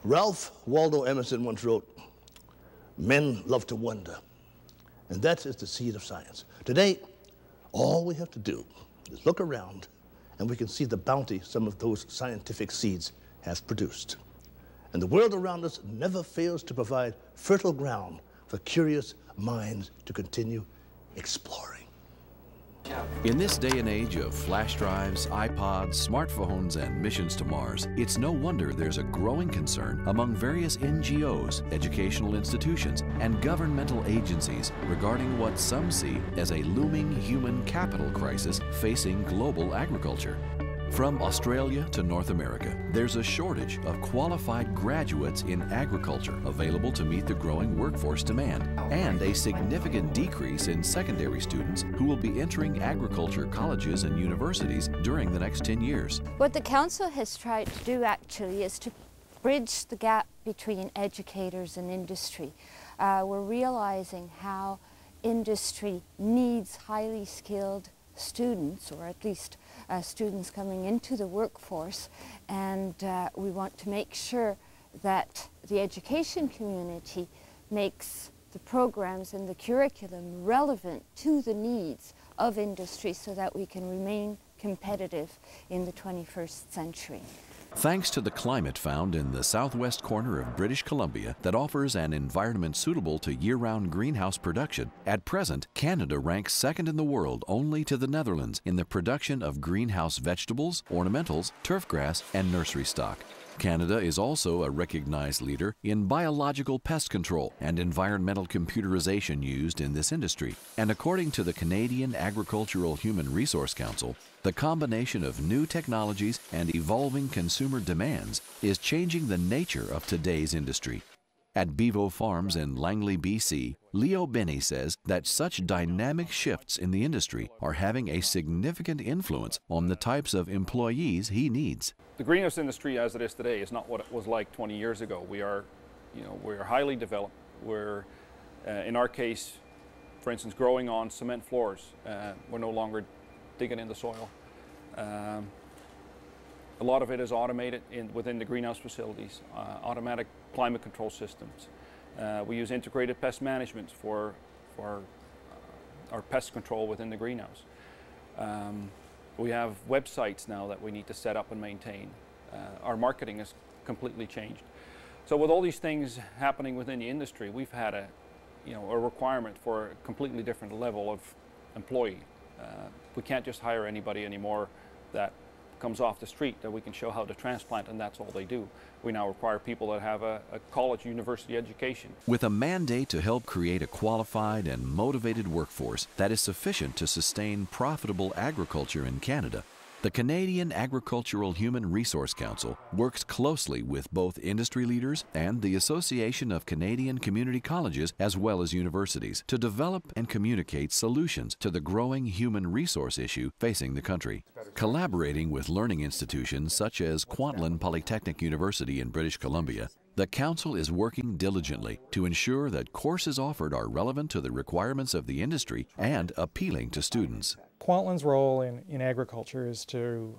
Ralph Waldo Emerson once wrote, "Men love to wonder," and that is the seed of science. Today, all we have to do is look around and we can see the bounty some of those scientific seeds have produced. And the world around us never fails to provide fertile ground for curious minds to continue exploring. In this day and age of flash drives, iPods, smartphones, and missions to Mars, it's no wonder there's a growing concern among various NGOs, educational institutions, and governmental agencies regarding what some see as a looming human capital crisis facing global agriculture. From Australia to North America, there's a shortage of qualified graduates in agriculture available to meet the growing workforce demand, and a significant decrease in secondary students who will be entering agriculture colleges and universities during the next 10 years. What the Council has tried to do actually is to bridge the gap between educators and industry. We're realizing how industry needs highly skilled students, or at least students coming into the workforce, and we want to make sure that the education community makes the programs and the curriculum relevant to the needs of industry so that we can remain competitive in the 21st century. Thanks to the climate found in the southwest corner of British Columbia that offers an environment suitable to year-round greenhouse production, at present, Canada ranks second in the world only to the Netherlands in the production of greenhouse vegetables, ornamentals, turfgrass, and nursery stock. Canada is also a recognized leader in biological pest control and environmental computerization used in this industry. And according to the Canadian Agricultural Human Resource Council, the combination of new technologies and evolving consumer demands is changing the nature of today's industry. At Bevo Farms in Langley, BC, Leo Binney says that such dynamic shifts in the industry are having a significant influence on the types of employees he needs. The greenhouse industry as it is today is not what it was like 20 years ago. We're highly developed. We're, in our case, for instance, growing on cement floors. We're no longer digging in the soil. A lot of it is automated within the greenhouse facilities, automatic climate control systems. We use integrated pest management for our pest control within the greenhouse. We have websites now that we need to set up and maintain. Our marketing has completely changed. So with all these things happening within the industry, we've had a requirement for a completely different level of employee. We can't just hire anybody anymore that comes off the street that we can show how to transplant and that's all they do. We now require people that have a college, university education. With a mandate to help create a qualified and motivated workforce that is sufficient to sustain profitable agriculture in Canada, the Canadian Agricultural Human Resource Council works closely with both industry leaders and the Association of Canadian Community Colleges as well as universities to develop and communicate solutions to the growing human resource issue facing the country. Collaborating with learning institutions such as Kwantlen Polytechnic University in British Columbia, the Council is working diligently to ensure that courses offered are relevant to the requirements of the industry and appealing to students. Kwantlen's role in agriculture is to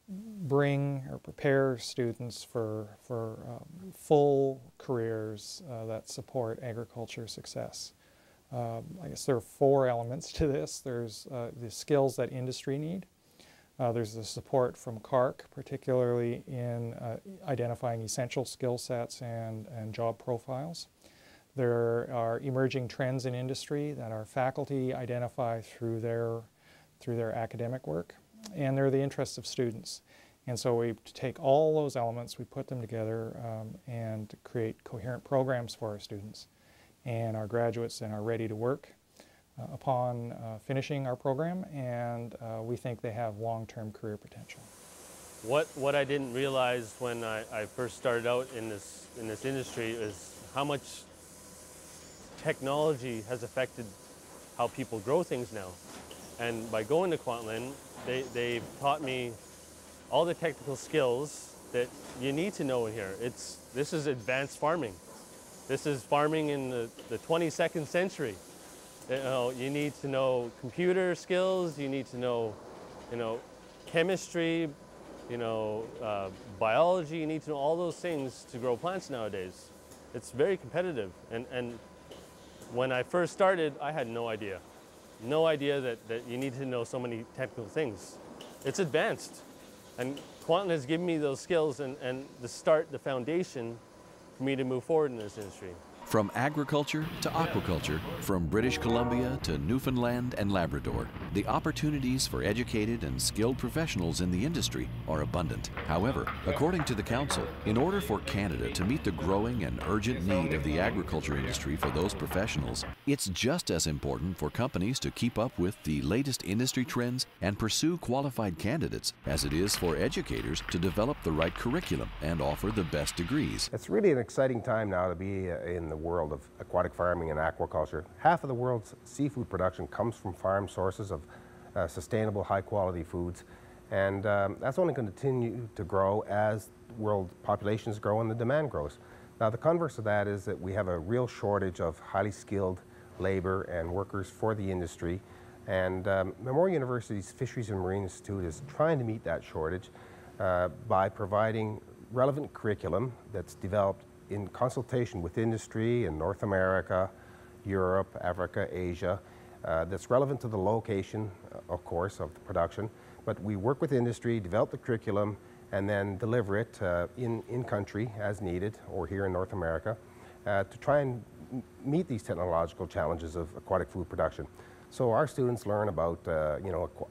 bring or prepare students for full careers that support agriculture success. I guess there are 4 elements to this. There's the skills that industry need. There's the support from CAHRC, particularly in identifying essential skill sets and job profiles. There are emerging trends in industry that our faculty identify through their academic work, and they're the interests of students. And so we take all those elements, we put them together and create coherent programs for our students. And our graduates then are ready to work upon finishing our program, and we think they have long-term career potential. What I didn't realize when I first started out in this industry is how much technology has affected how people grow things now. And by going to Kwantlen, they've taught me all the technical skills that you need to know in here. This is advanced farming. This is farming in the 22nd century. You need to know computer skills, you need to know, chemistry, biology, you need to know all those things to grow plants nowadays. It's very competitive, and when I first started, I had no idea. No idea that you need to know so many technical things. It's advanced, and Kwantlen has given me those skills and the foundation for me to move forward in this industry. From agriculture to aquaculture, from British Columbia to Newfoundland and Labrador, the opportunities for educated and skilled professionals in the industry are abundant. However, according to the Council, in order for Canada to meet the growing and urgent need of the agriculture industry for those professionals, it's just as important for companies to keep up with the latest industry trends and pursue qualified candidates as it is for educators to develop the right curriculum and offer the best degrees. It's really an exciting time now to be in the world of aquatic farming and aquaculture. Half of the world's seafood production comes from farm sources of sustainable, high-quality foods, and that's only going to continue to grow as world populations grow and the demand grows. Now, the converse of that is that we have a real shortage of highly skilled labor and workers for the industry, and Memorial University's Fisheries and Marine Institute is trying to meet that shortage by providing relevant curriculum that's developed in consultation with industry in North America, Europe, Africa, Asia, that's relevant to the location, of course, of the production. But we work with industry, develop the curriculum, and then deliver it in country as needed, or here in North America, to try and meet these technological challenges of aquatic food production. So our students learn about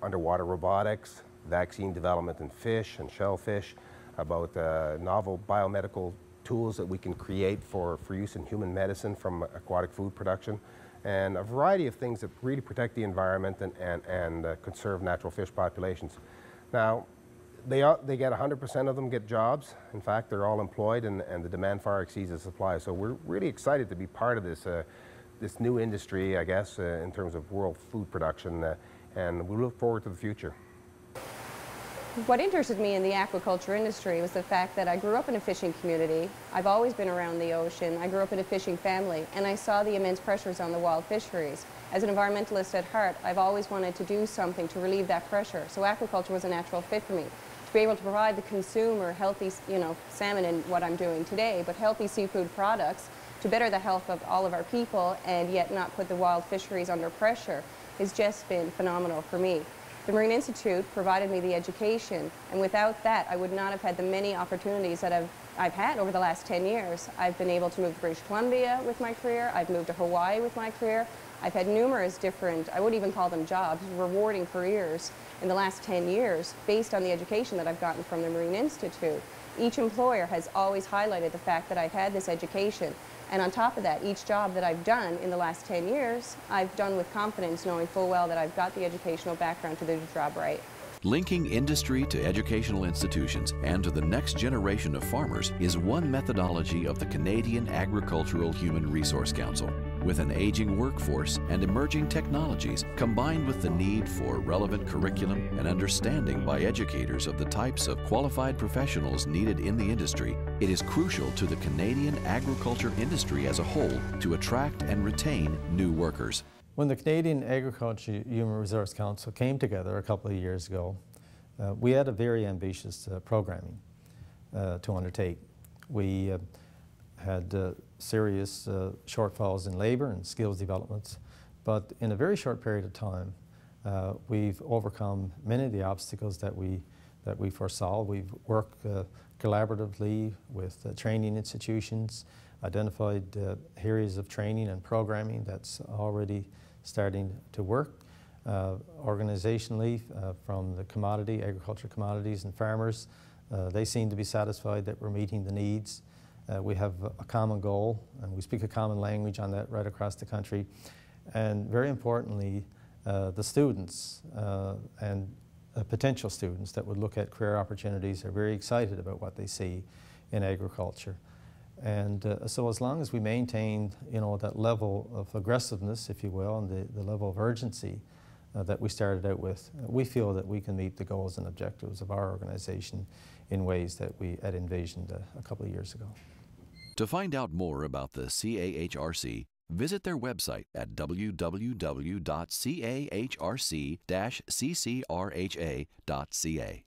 underwater robotics, vaccine development in fish and shellfish, about novel biomedical tools that we can create for use in human medicine from aquatic food production, and a variety of things that really protect the environment and conserve natural fish populations. Now, they get 100% of them get jobs. In fact, they're all employed, and the demand far exceeds the supply. So we're really excited to be part of this new industry, I guess, in terms of world food production, and we look forward to the future. What interested me in the aquaculture industry was the fact that I grew up in a fishing community. I've always been around the ocean. I grew up in a fishing family, and I saw the immense pressures on the wild fisheries. As an environmentalist at heart, I've always wanted to do something to relieve that pressure. So aquaculture was a natural fit for me. To be able to provide the consumer healthy, salmon in what I'm doing today, but healthy seafood products to better the health of all of our people and yet not put the wild fisheries under pressure has just been phenomenal for me. The Marine Institute provided me the education, and without that, I would not have had the many opportunities that I've had over the last 10 years. I've been able to move to British Columbia with my career. I've moved to Hawaii with my career. I've had numerous different, I wouldn't even call them jobs, rewarding careers in the last 10 years based on the education that I've gotten from the Marine Institute. Each employer has always highlighted the fact that I've had this education. And on top of that, each job that I've done in the last 10 years, I've done with confidence, knowing full well that I've got the educational background to do the job right. Linking industry to educational institutions and to the next generation of farmers is one methodology of the Canadian Agricultural Human Resource Council. With an aging workforce and emerging technologies, combined with the need for relevant curriculum and understanding by educators of the types of qualified professionals needed in the industry, it is crucial to the Canadian agriculture industry as a whole to attract and retain new workers. When the Canadian Agriculture Human Resource Council came together a couple of years ago, we had a very ambitious programming to undertake. We had serious shortfalls in labor and skills developments, but in a very short period of time, we've overcome many of the obstacles that we foresaw. We've worked collaboratively with training institutions, identified areas of training and programming that's already starting to work. Organizationally, from the agriculture commodities and farmers, they seem to be satisfied that we're meeting the needs. We have a common goal, and we speak a common language on that right across the country. And very importantly, the students and potential students that would look at career opportunities are very excited about what they see in agriculture. And so as long as we maintain, that level of aggressiveness, if you will, and the level of urgency that we started out with, we feel that we can meet the goals and objectives of our organization in ways that we had envisioned a couple of years ago. To find out more about the CAHRC, visit their website at www.cahrc-ccrha.ca.